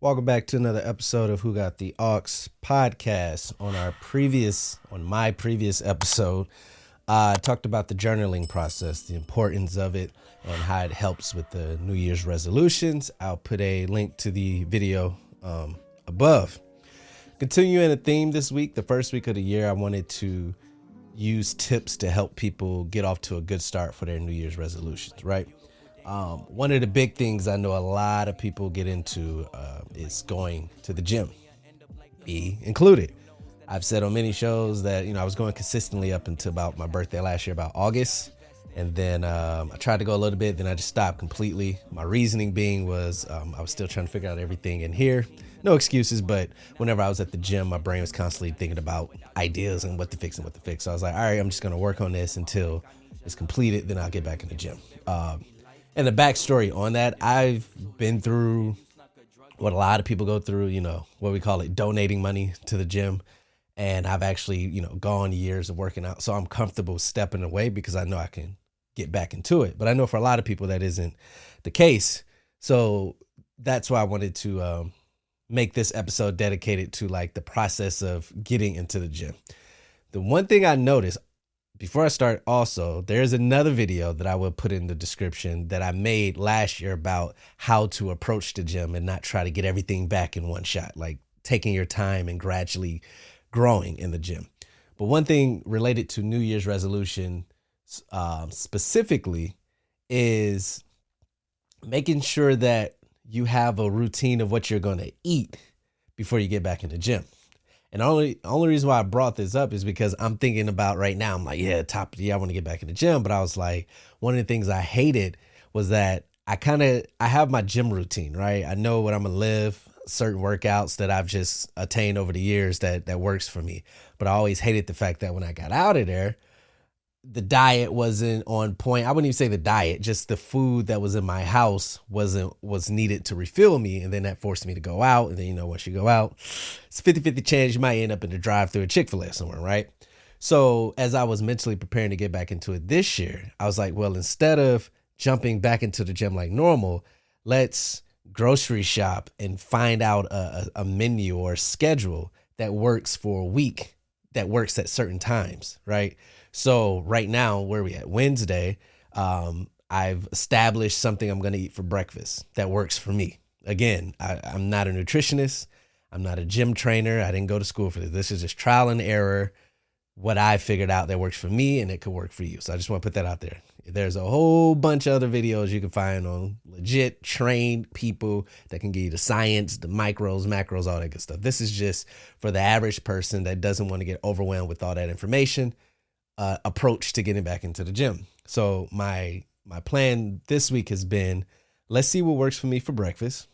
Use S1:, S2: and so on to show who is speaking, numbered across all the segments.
S1: Welcome back to another episode of Who Got the Aux Podcast. On my previous episode, I talked about the journaling process, the importance of it, and how it helps with the New Year's resolutions. I'll put a link to the video above. Continuing a theme this week, the first week of the year, I wanted to use tips to help people get off to a good start for their New Year's resolutions, right? One of the big things I know a lot of people get into is going to the gym, me included. I've said on many shows that, I was going consistently up until about my birthday last year, about August. And then I tried to go a little bit, then I just stopped completely. My reasoning being was I was still trying to figure out everything in here. No excuses, but whenever I was at the gym, my brain was constantly thinking about ideas and what to fix. So I was like, all right, I'm just going to work on this until it's completed. Then I'll get back in the gym. And the backstory on that, I've been through what a lot of people go through, what we call it, donating money to the gym. And I've actually, gone years of working out. So I'm comfortable stepping away because I know I can get back into it. But I know for a lot of people that isn't the case. So that's why I wanted to make this episode dedicated to like the process of getting into the gym. The one thing I noticed before I start, also, there's another video that I will put in the description that I made last year about how to approach the gym and not try to get everything back in one shot, like taking your time and gradually growing in the gym. But one thing related to New Year's resolution specifically is making sure that you have a routine of what you're going to eat before you get back in the gym. And the only reason why I brought this up is because I'm thinking about right now, I'm like, top of the year, I want to get back in the gym. But I was like, one of the things I hated was that I have my gym routine, right? I know what I'm going to live, certain workouts that I've just attained over the years that works for me. But I always hated the fact that when I got out of there, the diet wasn't on point. I wouldn't even say the diet, just the food that was in my house was needed to refill me. And then that forced me to go out. And then, once you go out, it's a 50-50 chance you might end up in the drive-thru at Chick-fil-A somewhere, right? So as I was mentally preparing to get back into it this year, I was like, well, instead of jumping back into the gym like normal, let's grocery shop and find out a menu or a schedule that works for a week, that works at certain times, right? So right now, where are we at? Wednesday, I've established something I'm going to eat for breakfast that works for me. Again, I'm not a nutritionist. I'm not a gym trainer. I didn't go to school for this. This is just trial and error, what I figured out that works for me and it could work for you. So I just want to put that out there. There's a whole bunch of other videos you can find on legit trained people that can give you the science, the micros, macros, all that good stuff. This is just for the average person that doesn't want to get overwhelmed with all that information. Approach to getting back into the gym. So my plan this week has been, let's see what works for me for breakfast.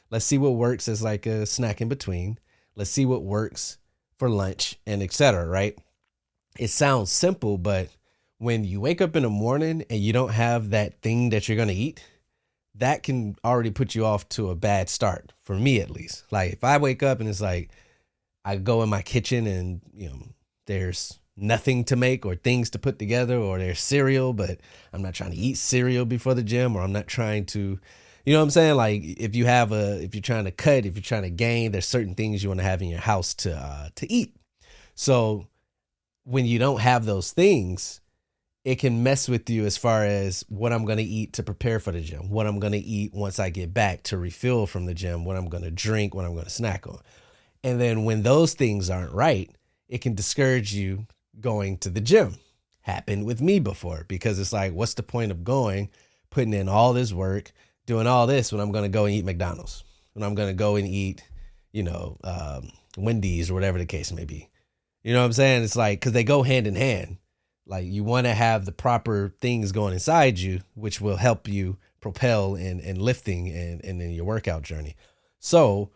S1: Let's see what works as like a snack in between. Let's see what works for lunch and etc. Right? It sounds simple, but when you wake up in the morning and you don't have that thing that you're going to eat, that can already put you off to a bad start, for me at least. Like if I wake up and it's like, I go in my kitchen and, there's nothing to make or things to put together, or there's cereal, but I'm not trying to eat cereal before the gym, or I'm not trying to, you know what I'm saying? Like if you're trying to cut, if you're trying to gain, there's certain things you want to have in your house to eat. So when you don't have those things, it can mess with you as far as what I'm going to eat to prepare for the gym, what I'm going to eat once I get back to refill from the gym, what I'm going to drink, what I'm going to snack on. And then when those things aren't right, it can discourage you going to the gym. Happened with me before, because it's like, what's the point of putting in all this work, doing all this when I'm going to go and eat McDonald's, when I'm going to go and eat, Wendy's or whatever the case may be. You know what I'm saying? It's like, because they go hand in hand. Like you want to have the proper things going inside you, which will help you propel in lifting and in your workout journey. So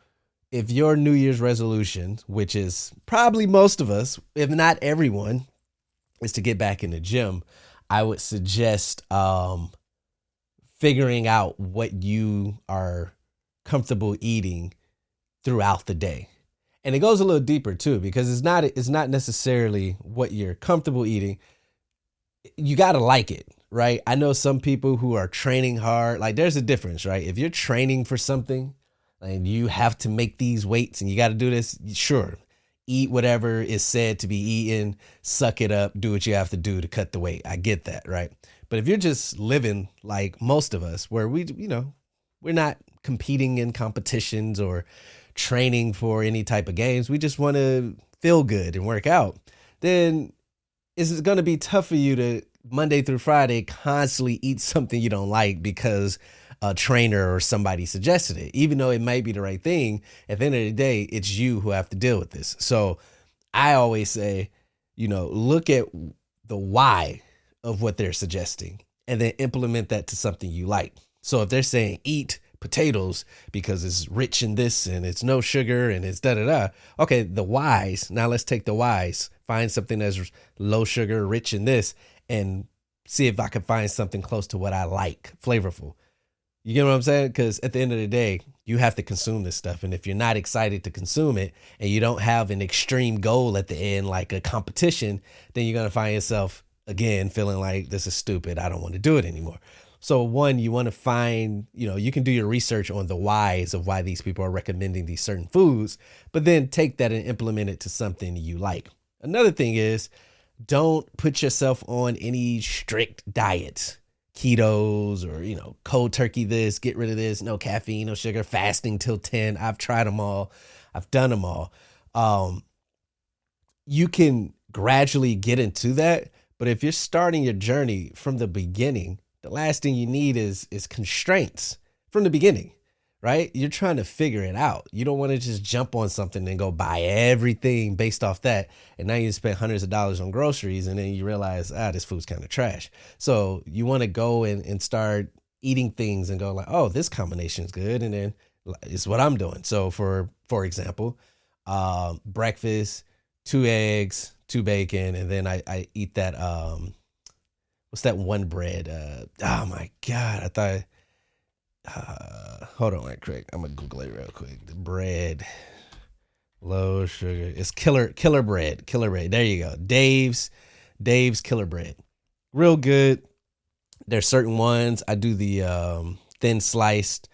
S1: if your New Year's resolution, which is probably most of us, if not everyone, is to get back in the gym, I would suggest figuring out what you are comfortable eating throughout the day. And it goes a little deeper too, because it's not necessarily what you're comfortable eating. You got to like it, right? I know some people who are training hard, like there's a difference, right? If you're training for something, and you have to make these weights and you got to do this. Sure. Eat whatever is said to be eaten, suck it up, do what you have to do to cut the weight. I get that, right? But if you're just living like most of us, where we're not competing in competitions or training for any type of games, we just want to feel good and work out, then it's going to be tough for you to Monday through Friday constantly eat something you don't like because a trainer or somebody suggested it. Even though it might be the right thing, at the end of the day, it's you who have to deal with this. So I always say, look at the why of what they're suggesting and then implement that to something you like. So if they're saying eat potatoes because it's rich in this and it's no sugar and it's da-da-da. Okay, the whys. Now let's take the whys. Find something that's low sugar, rich in this, and see if I can find something close to what I like, flavorful. You get what I'm saying? Because at the end of the day, you have to consume this stuff. And if you're not excited to consume it and you don't have an extreme goal at the end, like a competition, then you're going to find yourself, again, feeling like this is stupid. I don't want to do it anymore. So one, you want to find, you can do your research on the whys of why these people are recommending these certain foods, but then take that and implement it to something you like. Another thing is, don't put yourself on any strict diets. Ketos or, cold turkey this, get rid of this, no caffeine, no sugar, fasting till 10. I've tried them all. I've done them all. You can gradually get into that. But if you're starting your journey from the beginning, the last thing you need is constraints from the beginning, right? You're trying to figure it out. You don't want to just jump on something and go buy everything based off that. And now you spend hundreds of dollars on groceries and then you realize, this food's kind of trash. So you want to go and start eating things and go like, oh, this combination is good. And then it's what I'm doing. So for example, breakfast, 2 eggs, 2 bacon. And then I eat that, what's that one bread? Oh my God. I thought, hold on right quick. I'm gonna Google it real quick. The bread, low sugar. It's killer bread. There you go. Dave's Killer Bread. Real good. There's certain ones. I do the thin sliced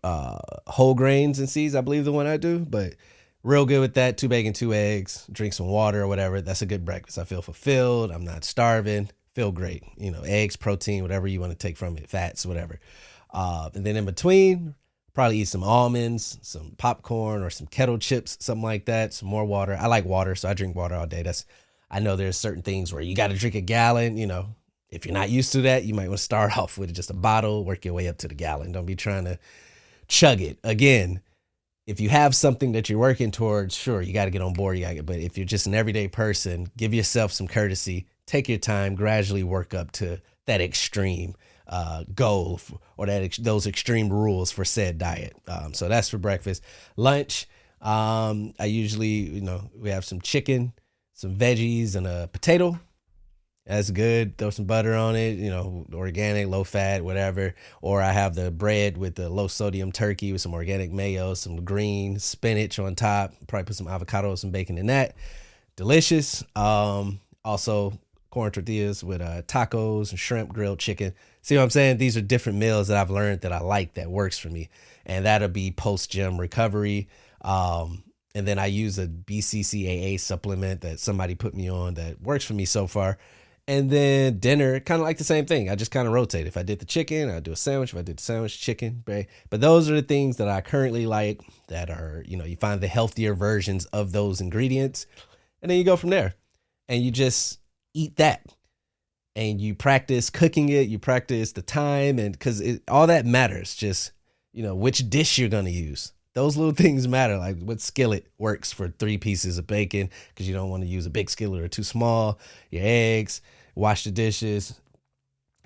S1: whole grains and seeds. I believe the one I do, but real good with that. 2 bacon, 2 eggs, drink some water or whatever. That's a good breakfast. I feel fulfilled. I'm not starving. Feel great. Eggs, protein, whatever you want to take from it, fats, whatever. And then in between, probably eat some almonds, some popcorn or some kettle chips, something like that. Some more water. I like water, so I drink water all day. I know there's certain things where you got to drink a gallon. If you're not used to that, you might want to start off with just a bottle, work your way up to the gallon. Don't be trying to chug it. Again, if you have something that you're working towards, sure, you got to get on board. But if you're just an everyday person, give yourself some courtesy. Take your time, gradually work up to that extreme goal or those extreme rules for said diet. So that's for breakfast. Lunch, I usually, we have some chicken, some veggies, and a potato. That's good. Throw some butter on it, organic, low fat, whatever. Or I have the bread with the low sodium turkey with some organic mayo, some green spinach on top. Probably put some avocado, some bacon in that. Delicious. Also corn tortillas with tacos and shrimp, grilled chicken. See what I'm saying? These are different meals that I've learned that I like, that works for me. And that'll be post-gym recovery. And then I use a BCCAA supplement that somebody put me on that works for me so far. And then dinner, kind of like the same thing. I just kind of rotate. If I did the chicken, I'd do a sandwich. If I did the sandwich, chicken, right? But those are the things that I currently like that are, you find the healthier versions of those ingredients. And then you go from there. And you just eat that. And you practice cooking it. You practice the time. And because all that matters. Just, which dish you're going to use. Those little things matter, like what skillet works for 3 pieces of bacon because you don't want to use a big skillet or too small. Your eggs, wash the dishes.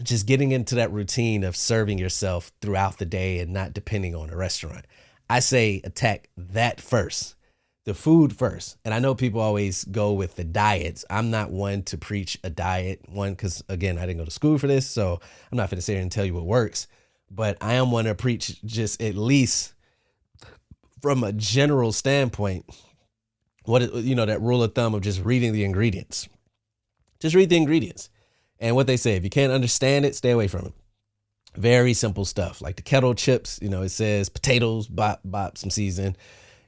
S1: Just getting into that routine of serving yourself throughout the day and not depending on a restaurant. I say attack that first, the food first. And I know people always go with the diets. I'm not one to preach a diet, because, again, I didn't go to school for this, so I'm not going to sit here and tell you what works. But I am one to preach just at least from a general standpoint, that rule of thumb of just reading the ingredients. Just read the ingredients. And what they say, if you can't understand it, stay away from it. Very simple stuff like the kettle chips. It says potatoes, bop, some season.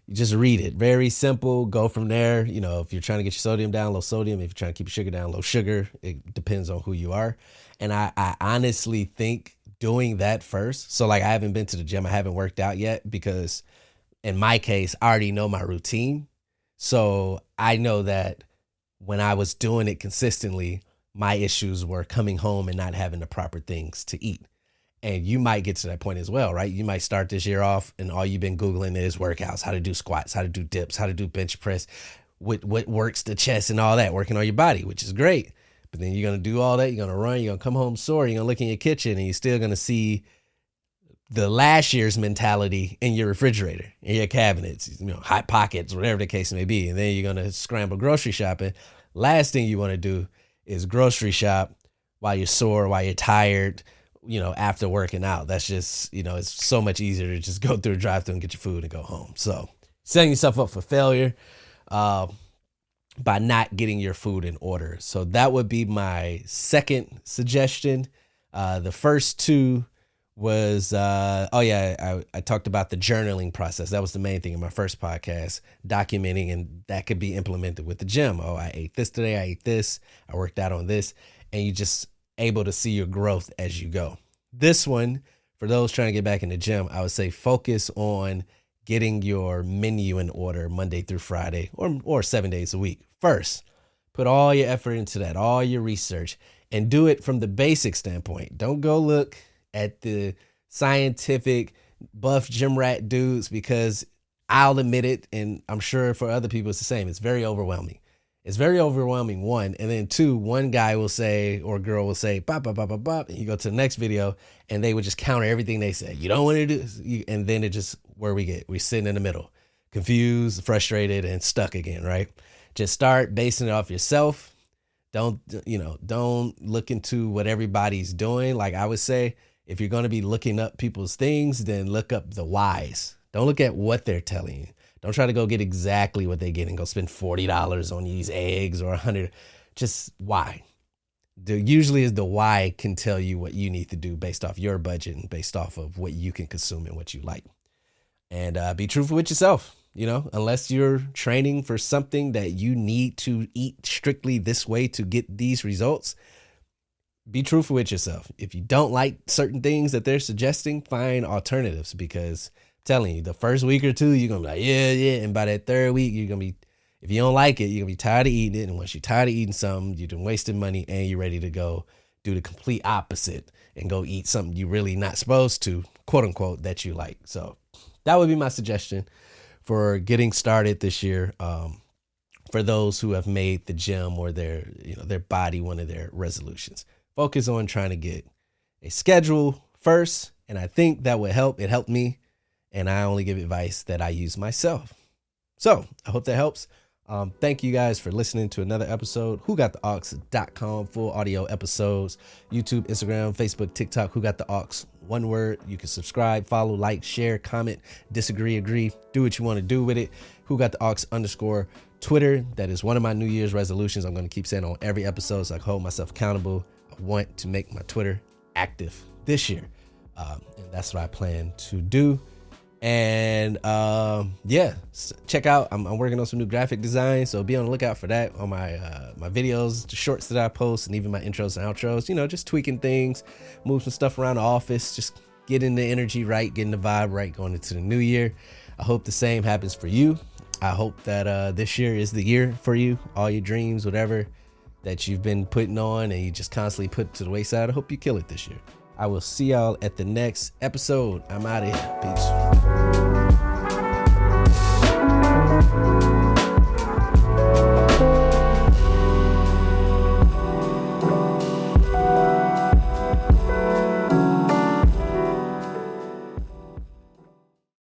S1: You just read it. Very simple. Go from there. If you're trying to get your sodium down, low sodium. If you're trying to keep your sugar down, low sugar. It depends on who you are. And I honestly think doing that first. So like I haven't been to the gym. I haven't worked out yet because in my case, I already know my routine. So I know that when I was doing it consistently, my issues were coming home and not having the proper things to eat. And you might get to that point as well, right? You might start this year off and all you've been Googling is workouts, how to do squats, how to do dips, how to do bench press, what works the chest and all that, working on your body, which is great. But then you're going to do all that. You're going to run, you're going to come home sore, you're going to look in your kitchen and you're still going to see the last year's mentality in your refrigerator, in your cabinets, hot pockets, whatever the case may be. And then you're going to scramble grocery shopping. Last thing you want to do is grocery shop while you're sore, while you're tired, after working out. That's just, it's so much easier to just go through a drive-thru and get your food and go home. So setting yourself up for failure by not getting your food in order. So that would be my second suggestion. The first two was, I talked about the journaling process. That was the main thing in my first podcast, documenting, and that could be implemented with the gym. Oh, I ate this today. I ate this. I worked out on this. And you just able to see your growth as you go. This one, for those trying to get back in the gym, I would say focus on getting your menu in order Monday through Friday or 7 days a week. First, put all your effort into that, all your research, and do it from the basic standpoint. Don't go look at the scientific buff gym rat dudes, because I'll admit it, and I'm sure for other people it's the same. It's very overwhelming. It's very overwhelming, one. And then two, one guy will say, or girl will say, bop, bop, bop, bop, bop. And you go to the next video and they would just counter everything they say. You don't want to do this. And then it just, where we get, we're sitting in the middle, confused, frustrated, and stuck again, right? Just start basing it off yourself. Don't look into what everybody's doing. Like I would say, if you're going to be looking up people's things, then look up the whys. Don't look at what they're telling you. Don't try to go get exactly what they get and go spend $40 on these eggs or $100. Just why. Usually is the why can tell you what you need to do based off your budget and based off of what you can consume and what you like. And be truthful with yourself. Unless you're training for something that you need to eat strictly this way to get these results, be truthful with yourself. If you don't like certain things that they're suggesting, find alternatives, because telling you, the first week or two, you're going to be like, yeah. And by that third week, you're going to be, if you don't like it, you're going to be tired of eating it. And once you're tired of eating something, you've been wasting money and you're ready to go do the complete opposite and go eat something you're really not supposed to, quote unquote, that you like. So that would be my suggestion for getting started this year. For those who have made the gym or their body one of their resolutions, focus on trying to get a schedule first. And I think that would help. It helped me. And I only give advice that I use myself. So I hope that helps. Thank you guys for listening to another episode. WhoGotTheAux.com, full audio episodes, YouTube, Instagram, Facebook, TikTok, WhoGotTheAux, one word. You can subscribe, follow, like, share, comment, disagree, agree, do what you want to do with it. WhoGotTheAux_ Twitter. That is one of my New Year's resolutions. I'm going to keep saying on every episode so I can hold myself accountable. I want to make my Twitter active this year. And that's what I plan to do. And check out, I'm working on some new graphic design, so be on the lookout for that on my videos, the shorts that I post, and even my intros and outros. Just tweaking things, move some stuff around the office, just getting the energy right, getting the vibe right going into the new year. I hope the same happens for you. I hope that this year is the year for you, all your dreams, whatever that you've been putting on and you just constantly put to the wayside. I hope you kill it this year. I will see y'all at the next episode. I'm out of here. Peace.